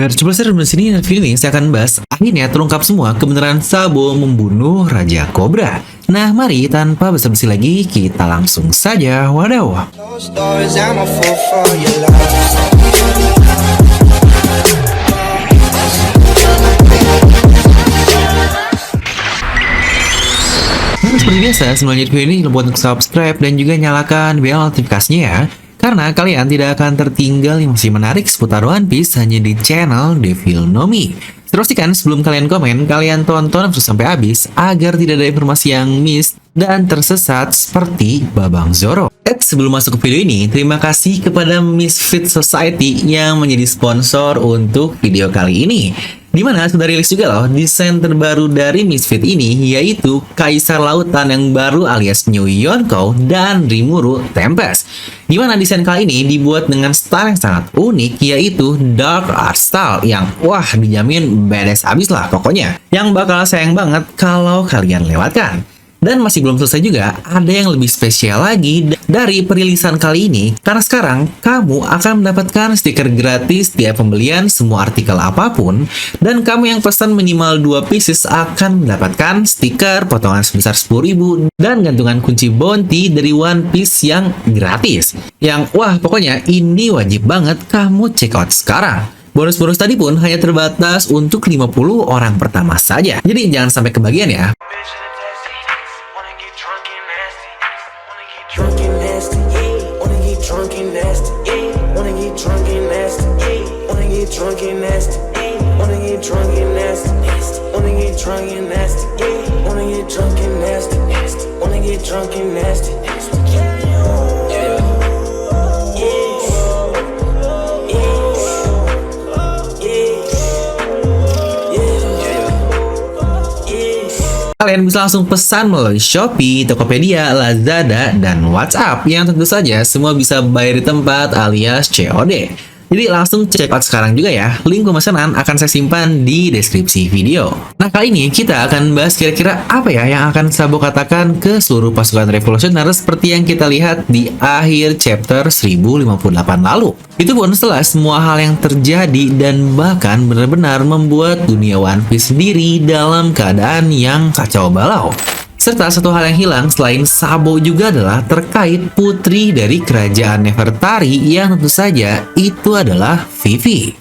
Coba di sini video ini saya akan bahas akhirnya terungkap semua kebenaran Sabo membunuh Raja Cobra. Nah, mari tanpa basa-basi lagi kita langsung saja wadaw. Nah, seperti biasa, sebelum lanjut video ini lupa untuk subscribe dan juga nyalakan bel notifikasinya ya. Karena kalian tidak akan tertinggal yang masih menarik seputar One Piece hanya di channel Devil Nomi. Pastikan sebelum kalian komen, kalian tonton terus sampai habis agar tidak ada informasi yang miss dan tersesat seperti Babang Zoro. Sebelum masuk ke video ini, terima kasih kepada Misfit Society yang menjadi sponsor untuk video kali ini. Dimana sudah rilis juga loh desain terbaru dari Misfit ini, yaitu Kaisar Lautan yang baru alias New Yonkou dan Rimuru Tempest. Dimana desain kali ini dibuat dengan style yang sangat unik, yaitu Dark Art Style yang wah dijamin badass abis lah pokoknya. Yang bakal sayang banget kalau kalian lewatkan. Dan masih belum selesai juga, ada yang lebih spesial lagi dari perilisan kali ini. Karena sekarang, kamu akan mendapatkan stiker gratis setiap pembelian semua artikel apapun. Dan kamu yang pesan minimal 2 pieces akan mendapatkan stiker potongan sebesar 10.000 dan gantungan kunci bounty dari One Piece yang gratis. Yang wah pokoknya ini wajib banget kamu check out sekarang. Bonus-bonus tadi pun hanya terbatas untuk 50 orang pertama saja. Jadi jangan sampai kebagian ya. Drunk and nasty, yeah. Wanna get drunk and nasty, yeah. Wanna get drunk and nasty, yeah. Wanna get drunk and nasty, yeah. Wanna get drunk and nasty, nasty. Wanna get drunk and nasty, yeah. Wanna get drunk and nasty, nasty. Wanna get drunk and nasty, nasty. Kalian bisa langsung pesan melalui Shopee, Tokopedia, Lazada, dan WhatsApp yang tentu saja semua bisa bayar di tempat alias COD. Jadi langsung check out sekarang juga ya. Link pemesanan akan saya simpan di deskripsi video. Nah, kali ini kita akan bahas kira-kira apa ya yang akan Sabo katakan ke seluruh pasukan revolusioner seperti yang kita lihat di akhir chapter 1058 lalu. Itu pun setelah semua hal yang terjadi dan bahkan benar-benar membuat dunia One Piece sendiri dalam keadaan yang kacau balau. Serta satu hal yang hilang selain Sabo juga adalah terkait putri dari kerajaan Nefertari yang tentu saja itu adalah Vivi.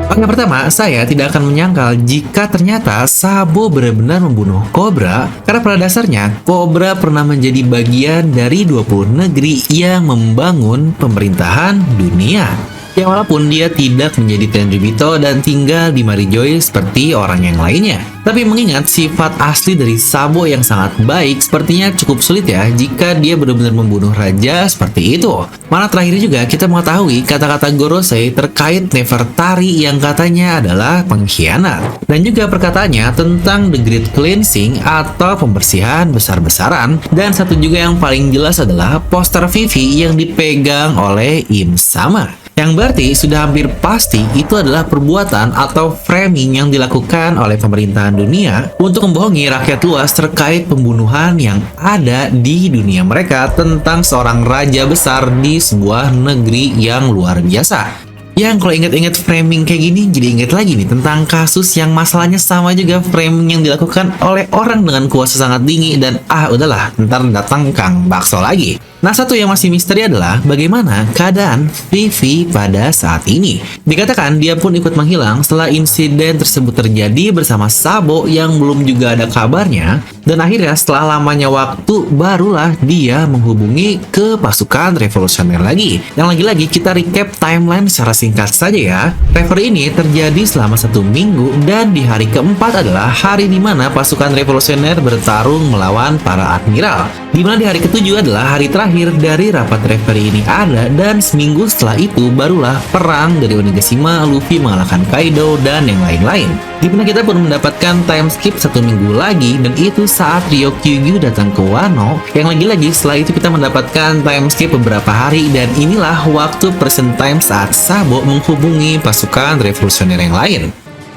Oke, pertama, saya tidak akan menyangkal jika ternyata Sabo benar-benar membunuh Cobra karena pada dasarnya Cobra pernah menjadi bagian dari 20 negeri yang membangun pemerintahan dunia. Ya walaupun dia tidak menjadi Tenryubito dan tinggal di Marijoy seperti orang yang lainnya. Tapi mengingat sifat asli dari Sabo yang sangat baik, sepertinya cukup sulit ya jika dia benar-benar membunuh raja seperti itu. Malah terakhir juga kita mengetahui kata-kata Gorosei terkait Nefertari yang katanya adalah pengkhianat. Dan juga perkataannya tentang The Great Cleansing atau pembersihan besar-besaran. Dan satu juga yang paling jelas adalah poster Vivi yang dipegang oleh Im Sama. Yang berarti sudah hampir pasti itu adalah perbuatan atau framing yang dilakukan oleh pemerintahan dunia untuk membohongi rakyat luas terkait pembunuhan yang ada di dunia mereka tentang seorang raja besar di sebuah negeri yang luar biasa. Yang kalau ingat-ingat framing kayak gini, jadi ingat lagi nih tentang kasus yang masalahnya sama juga framing yang dilakukan oleh orang dengan kuasa sangat tinggi dan udahlah, ntar datang Kang Bakso lagi. Nah, satu yang masih misteri adalah bagaimana keadaan Vivi pada saat ini. Dikatakan dia pun ikut menghilang setelah insiden tersebut terjadi bersama Sabo yang belum juga ada kabarnya. Dan akhirnya setelah lamanya waktu barulah dia menghubungi ke pasukan revolusioner lagi. Yang lagi-lagi kita recap timeline secara singkat saja ya. Recovery ini terjadi selama 1 minggu dan di hari keempat adalah hari di mana pasukan revolusioner bertarung melawan para admiral. Di mana di hari ketujuh adalah hari terakhir dari rapat referee ini ada dan seminggu setelah itu barulah perang dari Onigashima, Luffy mengalahkan Kaido dan yang lain-lain. Di mana kita pun mendapatkan time skip 1 minggu lagi dan itu saat Ryokugyu datang ke Wano. Yang lagi-lagi setelah itu kita mendapatkan time skip beberapa hari dan inilah waktu present time saat Sabo menghubungi pasukan revolusioner yang lain.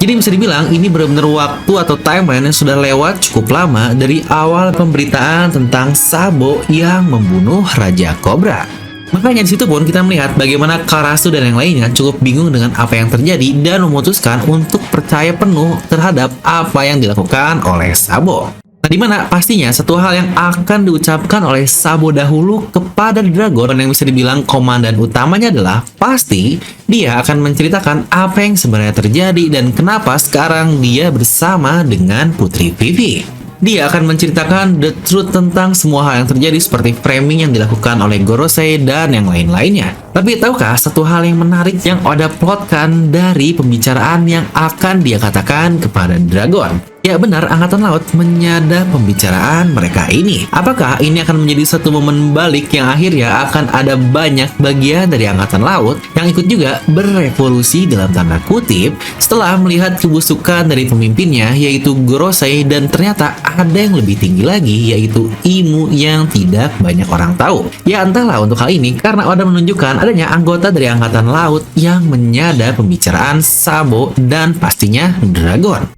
Jadi bisa dibilang ini benar-benar waktu atau timeline yang sudah lewat cukup lama dari awal pemberitaan tentang Sabo yang membunuh Raja Cobra. Makanya di situ pun kita melihat bagaimana Karasu dan yang lainnya cukup bingung dengan apa yang terjadi dan memutuskan untuk percaya penuh terhadap apa yang dilakukan oleh Sabo. Nah, dimana pastinya satu hal yang akan diucapkan oleh Sabo dahulu kepada Dragon yang bisa dibilang komandan utamanya adalah pasti dia akan menceritakan apa yang sebenarnya terjadi dan kenapa sekarang dia bersama dengan Putri Vivi. Dia akan menceritakan the truth tentang semua hal yang terjadi seperti framing yang dilakukan oleh Gorosei dan yang lain-lainnya. Tapi tahukah satu hal yang menarik yang Oda plotkan dari pembicaraan yang akan dia katakan kepada Dragon? Ya benar, Angkatan Laut menyadap pembicaraan mereka ini. Apakah ini akan menjadi satu momen balik yang akhirnya akan ada banyak bagian dari Angkatan Laut yang ikut juga berevolusi dalam tanda kutip setelah melihat kebusukan dari pemimpinnya yaitu Gorosei dan ternyata ada yang lebih tinggi lagi yaitu Imu yang tidak banyak orang tahu. Ya entahlah untuk hal ini karena Oda menunjukkan adanya anggota dari Angkatan Laut yang menyadap pembicaraan Sabo dan pastinya Dragon.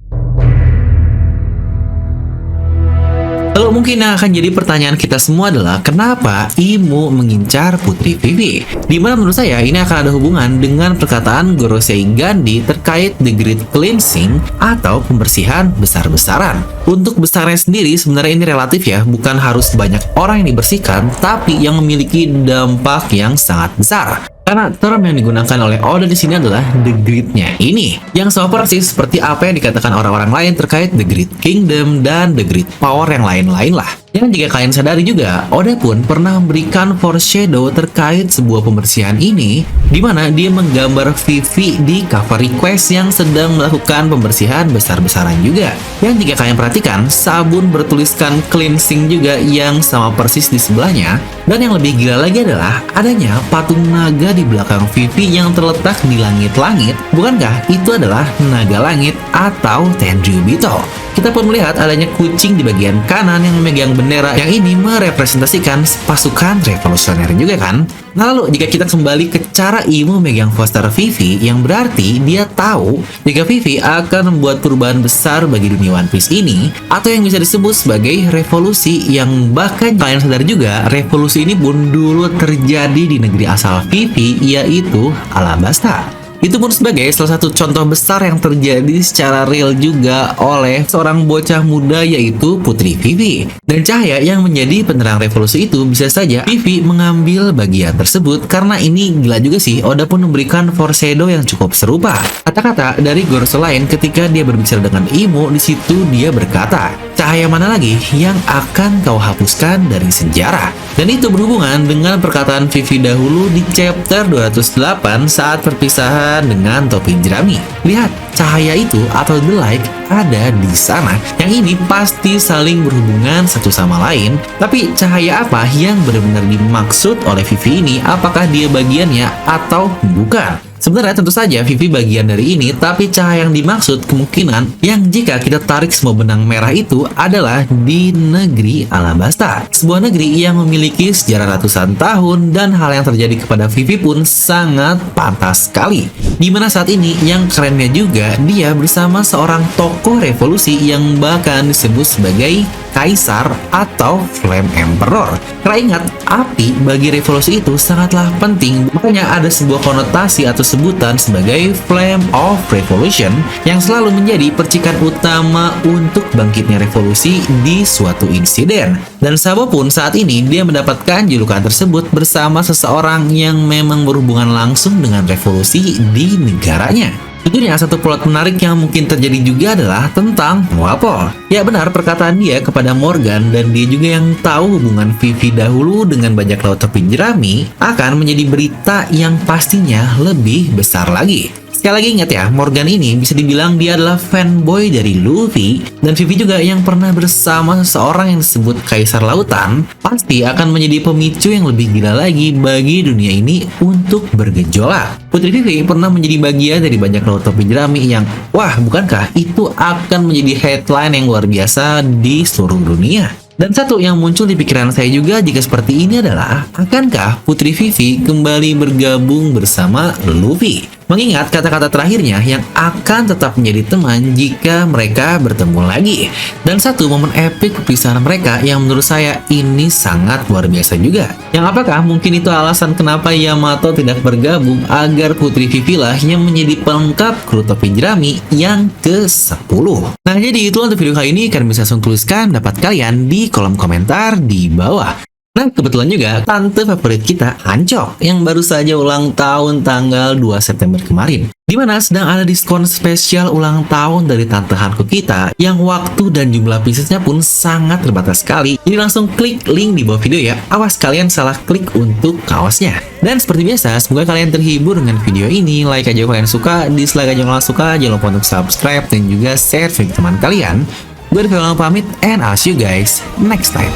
Lalu mungkin yang akan jadi pertanyaan kita semua adalah kenapa Imu mengincar Putri Vivi? Dimana menurut saya ini akan ada hubungan dengan perkataan Gorosei Gandhi terkait the great cleansing atau pembersihan besar-besaran. Untuk besarnya sendiri sebenarnya ini relatif ya, bukan harus banyak orang yang dibersihkan, tapi yang memiliki dampak yang sangat besar. Karena term yang digunakan oleh Oda di sini adalah the great-nya ini, yang sama persis seperti apa yang dikatakan orang-orang lain terkait the great kingdom dan the great power yang lain-lain lah. Yang jika kalian sadari juga, Oda pun pernah memberikan foreshadow terkait sebuah pembersihan ini, di mana dia menggambar Vivi di cover request yang sedang melakukan pembersihan besar-besaran juga. Yang jika kalian perhatikan, sabun bertuliskan cleansing juga yang sama persis di sebelahnya. Dan yang lebih gila lagi adalah adanya patung naga di belakang Vivi yang terletak di langit-langit. Bukankah itu adalah naga langit atau Tenryubito? Kita pun melihat adanya kucing di bagian kanan yang memegang bendera yang ini merepresentasikan pasukan revolusioner juga kan? Nah lalu jika kita kembali ke cara Imu memegang poster Vivi, yang berarti dia tahu jika Vivi akan membuat perubahan besar bagi dunia One Piece ini, atau yang bisa disebut sebagai revolusi yang bahkan kalian sadar juga revolusi ini pun dulu terjadi di negeri asal Vivi yaitu Alabasta. Itu pun sebagai salah satu contoh besar yang terjadi secara real juga oleh seorang bocah muda yaitu Putri Vivi. Dan cahaya yang menjadi penerang revolusi itu bisa saja Vivi mengambil bagian tersebut karena ini gila juga sih. Oda pun memberikan foreshadow yang cukup serupa. Kata-kata dari Gorosei lain ketika dia berbicara dengan Imu, di situ dia berkata, cahaya mana lagi yang akan kau hapuskan dari sejarah? Dan itu berhubungan dengan perkataan Vivi dahulu di chapter 208 saat perpisahan dengan topi jerami. Lihat, cahaya itu atau the light ada di sana. Yang ini pasti saling berhubungan satu sama lain. Tapi cahaya apa yang benar-benar dimaksud oleh Vivi ini? Apakah dia bagiannya atau bukan? Sebenarnya tentu saja Vivi bagian dari ini, tapi cahaya yang dimaksud kemungkinan yang jika kita tarik semua benang merah itu adalah di negeri Alabasta. Sebuah negeri yang memiliki sejarah ratusan tahun dan hal yang terjadi kepada Vivi pun sangat pantas sekali. Dimana saat ini yang kerennya juga dia bersama seorang tokoh revolusi yang bahkan disebut sebagai Kaisar atau Flame Emperor. Karena ingat, api bagi revolusi itu sangatlah penting. Makanya ada sebuah konotasi atau sebutan sebagai Flame of Revolution yang selalu menjadi percikan utama untuk bangkitnya revolusi di suatu insiden. Dan Sabo pun saat ini dia mendapatkan julukan tersebut bersama seseorang yang memang berhubungan langsung dengan revolusi di negaranya. Tentunya satu plot menarik yang mungkin terjadi juga adalah tentang Wapol. Ya benar, perkataan dia kepada Morgan dan dia juga yang tahu hubungan Vivi dahulu dengan bajak laut topi jerami akan menjadi berita yang pastinya lebih besar lagi. Sekali lagi ingat ya, Morgan ini bisa dibilang dia adalah fanboy dari Luffy, dan Vivi juga yang pernah bersama seseorang yang disebut Kaisar Lautan pasti akan menjadi pemicu yang lebih gila lagi bagi dunia ini untuk bergejolak. Putri Vivi pernah menjadi bagian dari bajak laut topi jerami yang, wah bukankah itu akan menjadi headline yang luar biasa di seluruh dunia? Dan satu yang muncul di pikiran saya juga jika seperti ini adalah, akankah Putri Vivi kembali bergabung bersama Luffy? Mengingat kata-kata terakhirnya yang akan tetap menjadi teman jika mereka bertemu lagi. Dan satu momen epik perpisahan mereka yang menurut saya ini sangat luar biasa juga. Yang apakah mungkin itu alasan kenapa Yamato tidak bergabung agar Putri Vivi lah yang menjadi pelengkap kru topi jerami yang ke-10. Nah jadi itu untuk video kali ini, kalian bisa langsung tuliskan pendapat kalian di kolom komentar di bawah. Nah, kebetulan juga tante favorit kita, Ancok, yang baru saja ulang tahun tanggal 2 September kemarin. Dimana sedang ada diskon spesial ulang tahun dari tante Hanko kita, yang waktu dan jumlah piecesnya pun sangat terbatas sekali. Jadi langsung klik link di bawah video ya, awas kalian salah klik untuk kaosnya. Dan seperti biasa, semoga kalian terhibur dengan video ini. Like aja kalau kalian suka, dislike aja kalau suka, jangan lupa untuk subscribe dan juga share video teman kalian. Gue Rifki pamit, and I'll see you guys next time.